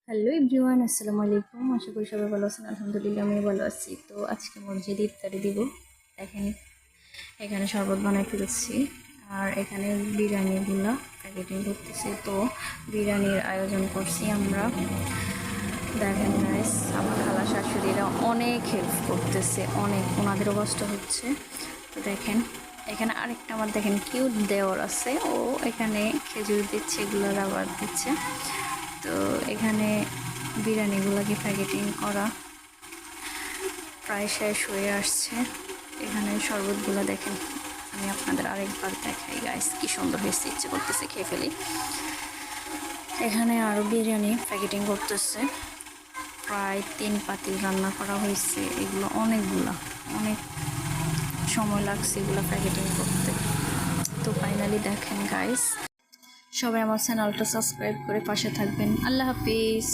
Hello everyone, আসসালামু আলাইকুম। আশা করি সবাই ভালো আছেন। আলহামদুলিল্লাহ আমি ভালো আছি। তো আজকে মসজিদে ইফতারি দিব। দেখেন, এখানে শরবত বানাই ফেলছি আর এখানে বিরিয়ানিগুলো প্যাকেটিং করতেছি। তো বিরিয়ানির আয়োজন করছি আমরা। দেখেন গাইস, আমার খালা শাশুড়িরা অনেক হেল্প করতেছে, অনেক, ওনাদেরও কষ্ট হচ্ছে। তো দেখেন, এখানে আরেকটা আমার দেখেন কিউট দেওর আছে, ও এখানে খেজুর দিচ্ছে, এগুলো রাবার দিচ্ছে। তো এখানে বিরিয়ানিগুলোকে প্যাকেটিং করা প্রায় শেষ হয়ে আসছে। এখানে শরবতগুলো দেখেন, আমি আপনাদের আরেকবার দেখাই গাইস, কি সুন্দর হয়েছে, ইচ্ছে করতেছে খেয়ে ফেলি। এখানে আরও বিরিয়ানি প্যাকেটিং করতেছে, প্রায় 3 পাতিল রান্না করা হয়েছে। এগুলো অনেক সময় লাগছে এগুলো প্যাকেটিং করতে। তো ফাইনালি দেখেন গাইস, সবাই আমার চ্যানেলটা সাবস্ক্রাইব করে পাশে থাকবেন। আল্লাহ হাফিজ।